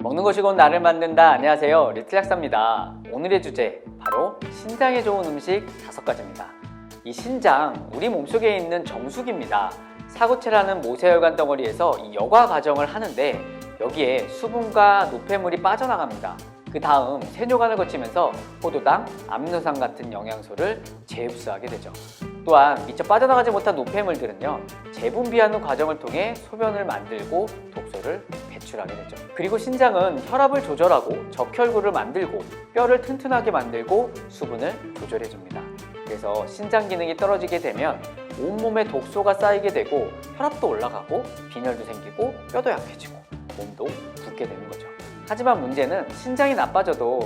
먹는 것이 곧 나를 만든다. 안녕하세요, 리틀약사입니다. 오늘의 주제 바로 신장에 좋은 음식 5가지입니다. 이 신장, 우리 몸속에 있는 정수기입니다. 사구체라는 모세혈관 덩어리에서 이 여과 과정을 하는데 여기에 수분과 노폐물이 빠져나갑니다. 그 다음 세뇨관을 거치면서 포도당, 아미노산 같은 영양소를 재흡수하게 되죠. 또한 미처 빠져나가지 못한 노폐물들은요, 재분비하는 과정을 통해 소변을 만들고 독소를 배출하게 되죠. 그리고 신장은 혈압을 조절하고 적혈구를 만들고 뼈를 튼튼하게 만들고 수분을 조절해 줍니다. 그래서 신장 기능이 떨어지게 되면 온몸에 독소가 쌓이게 되고 혈압도 올라가고 빈혈도 생기고 뼈도 약해지고 몸도 붓게 되는 거죠. 하지만 문제는 신장이 나빠져도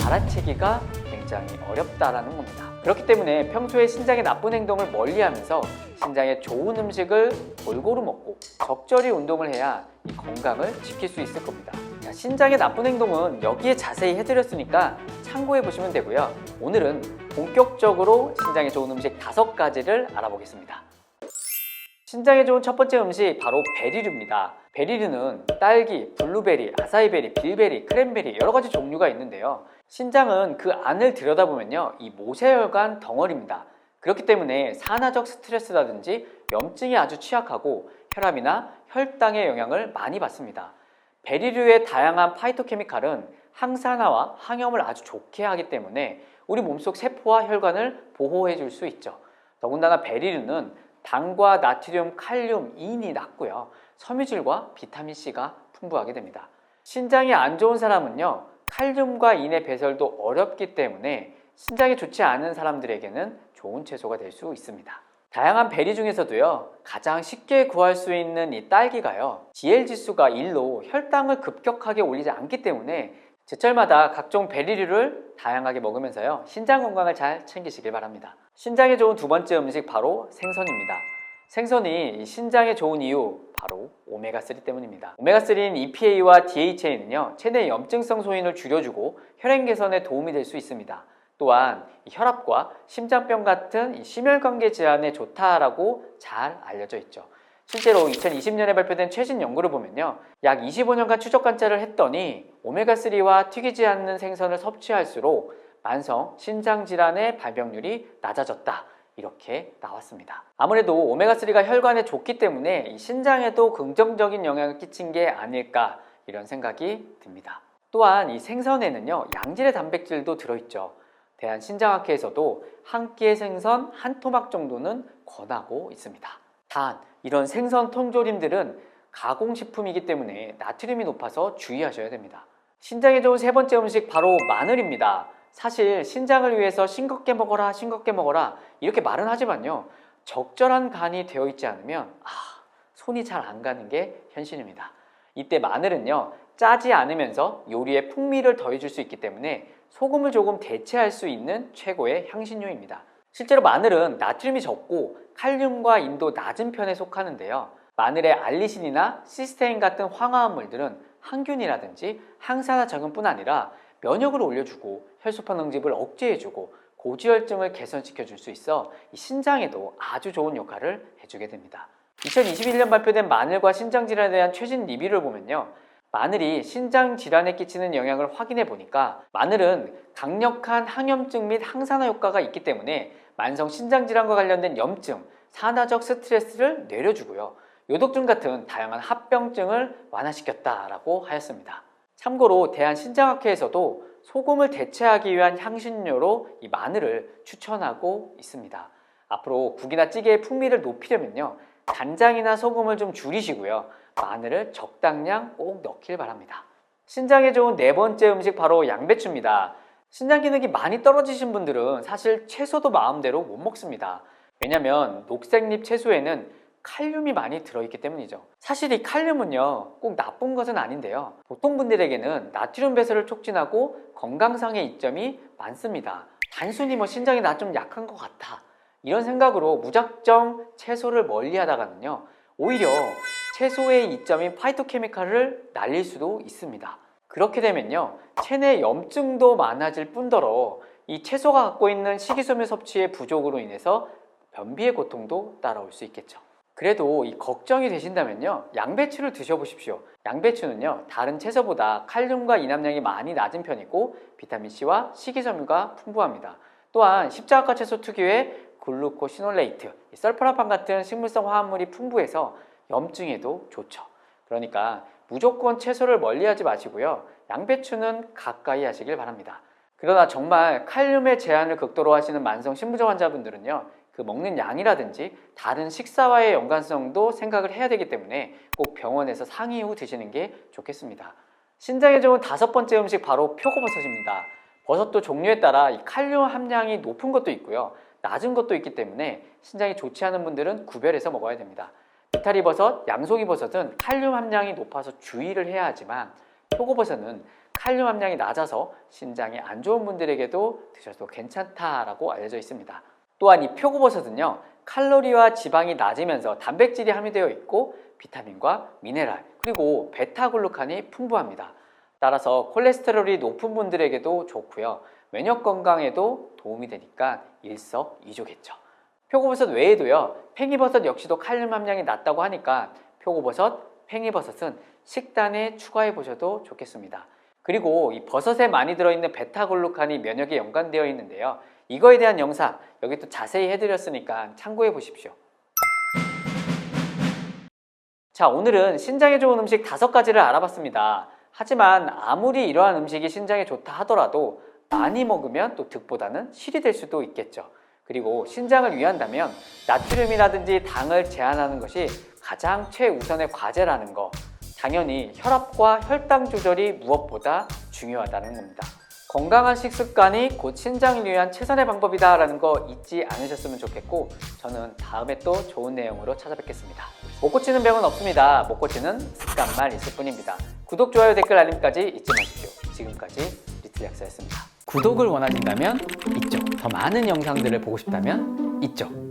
알아채기가 굉장히 어렵다라는 겁니다. 그렇기 때문에 평소에 신장에 나쁜 행동을 멀리하면서 신장에 좋은 음식을 골고루 먹고 적절히 운동을 해야 이 건강을 지킬 수 있을 겁니다. 자, 신장에 나쁜 행동은 여기에 자세히 해드렸으니까 참고해 보시면 되고요. 오늘은 본격적으로 신장에 좋은 음식 5가지를 알아보겠습니다. 신장에 좋은 첫 번째 음식 바로 베리류입니다. 베리류는 딸기, 블루베리, 아사이베리, 빌베리, 크랜베리 여러 가지 종류가 있는데요. 신장은 그 안을 들여다보면요, 이 모세혈관 덩어리입니다. 그렇기 때문에 산화적 스트레스라든지 염증이 아주 취약하고 혈압이나 혈당의 영향을 많이 받습니다. 베리류의 다양한 파이토케미칼은 항산화와 항염을 아주 좋게 하기 때문에 우리 몸속 세포와 혈관을 보호해 줄 수 있죠. 더군다나 베리류는 당과 나트륨, 칼륨, 인이 낮고요. 섬유질과 비타민C가 풍부하게 됩니다. 신장이 안 좋은 사람은요, 칼륨과 인의 배설도 어렵기 때문에 신장이 좋지 않은 사람들에게는 좋은 채소가 될 수 있습니다. 다양한 베리 중에서도요, 가장 쉽게 구할 수 있는 이 딸기가요, GL 지수가 1로 혈당을 급격하게 올리지 않기 때문에 제철마다 각종 베리류를 다양하게 먹으면서요, 신장 건강을 잘 챙기시길 바랍니다. 신장에 좋은 두 번째 음식 바로 생선입니다. 생선이 신장에 좋은 이유 바로 오메가3 때문입니다. 오메가3인 EPA와 DHA는요, 체내 염증성 소인을 줄여주고 혈행 개선에 도움이 될 수 있습니다. 또한 혈압과 심장병 같은 심혈관계 질환에 좋다라고 잘 알려져 있죠. 실제로 2020년에 발표된 최신 연구를 보면요, 약 25년간 추적 관찰을 했더니 오메가3와 튀기지 않는 생선을 섭취할수록 만성 신장질환의 발병률이 낮아졌다, 이렇게 나왔습니다. 아무래도 오메가3가 혈관에 좋기 때문에 신장에도 긍정적인 영향을 끼친 게 아닐까, 이런 생각이 듭니다. 또한 이 생선에는요, 양질의 단백질도 들어있죠. 대한신장학회에서도 한 끼의 생선 한 토막 정도는 권하고 있습니다. 단, 이런 생선 통조림들은 가공식품이기 때문에 나트륨이 높아서 주의하셔야 됩니다. 신장에 좋은 세 번째 음식 바로 마늘입니다. 사실 신장을 위해서 싱겁게 먹어라, 싱겁게 먹어라 이렇게 말은 하지만요, 적절한 간이 되어 있지 않으면 손이 잘 안 가는 게 현실입니다. 이때 마늘은요, 짜지 않으면서 요리에 풍미를 더해줄 수 있기 때문에 소금을 조금 대체할 수 있는 최고의 향신료입니다. 실제로 마늘은 나트륨이 적고 칼륨과 인도 낮은 편에 속하는데요, 마늘의 알리신이나 시스테인 같은 황화합물들은 항균이라든지 항산화 작용뿐 아니라 면역을 올려주고 혈소판 응집을 억제해주고 고지혈증을 개선시켜 줄 수 있어 신장에도 아주 좋은 역할을 해주게 됩니다. 2021년 발표된 마늘과 신장질환에 대한 최신 리뷰를 보면요, 마늘이 신장질환에 끼치는 영향을 확인해 보니까 마늘은 강력한 항염증 및 항산화 효과가 있기 때문에 만성 신장질환과 관련된 염증, 산화적 스트레스를 내려주고요, 요독증 같은 다양한 합병증을 완화시켰다라고 하였습니다. 참고로 대한신장학회에서도 소금을 대체하기 위한 향신료로 이 마늘을 추천하고 있습니다. 앞으로 국이나 찌개의 풍미를 높이려면요, 간장이나 소금을 좀 줄이시고요, 마늘을 적당량 꼭 넣길 바랍니다. 신장에 좋은 네 번째 음식 바로 양배추입니다. 신장 기능이 많이 떨어지신 분들은 사실 채소도 마음대로 못 먹습니다. 왜냐면 녹색잎 채소에는 칼륨이 많이 들어있기 때문이죠. 사실 이 칼륨은요, 꼭 나쁜 것은 아닌데요, 보통 분들에게는 나트륨 배설을 촉진하고 건강상의 이점이 많습니다. 단순히 신장이 나 좀 약한 것 같아, 이런 생각으로 무작정 채소를 멀리 하다가는요, 오히려 채소의 이점인 파이토케미칼을 날릴 수도 있습니다. 그렇게 되면요, 체내 염증도 많아질 뿐더러 이 채소가 갖고 있는 식이섬유 섭취의 부족으로 인해서 변비의 고통도 따라올 수 있겠죠. 그래도 이 걱정이 되신다면요, 양배추를 드셔보십시오. 양배추는요, 다른 채소보다 칼륨과 이남량이 많이 낮은 편이고 비타민C와 식이섬유가 풍부합니다. 또한 십자가 채소 특유의 글루코시놀레이트, 설퍼라판 같은 식물성 화합물이 풍부해서 염증에도 좋죠. 그러니까 무조건 채소를 멀리하지 마시고요, 양배추는 가까이 하시길 바랍니다. 그러나 정말 칼륨의 제한을 극도로 하시는 만성 신부종 환자분들은요, 그 먹는 양이라든지 다른 식사와의 연관성도 생각을 해야 되기 때문에 꼭 병원에서 상의 후 드시는 게 좋겠습니다. 신장에 좋은 5번째 음식, 바로 표고버섯입니다. 버섯도 종류에 따라 이 칼륨 함량이 높은 것도 있고요, 낮은 것도 있기 때문에 신장이 좋지 않은 분들은 구별해서 먹어야 됩니다. 느타리버섯, 양송이버섯은 칼륨 함량이 높아서 주의를 해야 하지만 표고버섯은 칼륨 함량이 낮아서 신장이 안 좋은 분들에게도 드셔도 괜찮다라고 알려져 있습니다. 또한 이 표고버섯은요, 칼로리와 지방이 낮으면서 단백질이 함유되어 있고 비타민과 미네랄, 그리고 베타글루칸이 풍부합니다. 따라서 콜레스테롤이 높은 분들에게도 좋고요, 면역 건강에도 도움이 되니까 일석이조겠죠. 표고버섯 외에도요, 팽이버섯 역시도 칼륨 함량이 낮다고 하니까 표고버섯, 팽이버섯은 식단에 추가해 보셔도 좋겠습니다. 그리고 이 버섯에 많이 들어있는 베타글루칸이 면역에 연관되어 있는데요, 이거에 대한 영상 여기 또 자세히 해드렸으니까 참고해 보십시오. 자, 오늘은 신장에 좋은 음식 5가지를 알아봤습니다. 하지만 아무리 이러한 음식이 신장에 좋다 하더라도 많이 먹으면 또 득보다는 실이 될 수도 있겠죠. 그리고 신장을 위한다면 나트륨이라든지 당을 제한하는 것이 가장 최우선의 과제라는 거, 당연히 혈압과 혈당 조절이 무엇보다 중요하다는 겁니다. 건강한 식습관이 곧 신장을 위한 최선의 방법이다 라는 거 잊지 않으셨으면 좋겠고, 저는 다음에 또 좋은 내용으로 찾아뵙겠습니다. 못 고치는 병은 없습니다. 못 고치는 습관만 있을 뿐입니다. 구독, 좋아요, 댓글, 알림까지 잊지 마십시오. 지금까지 리틀 약사였습니다. 구독을 원하신다면 이쪽, 더 많은 영상들을 보고 싶다면 이쪽.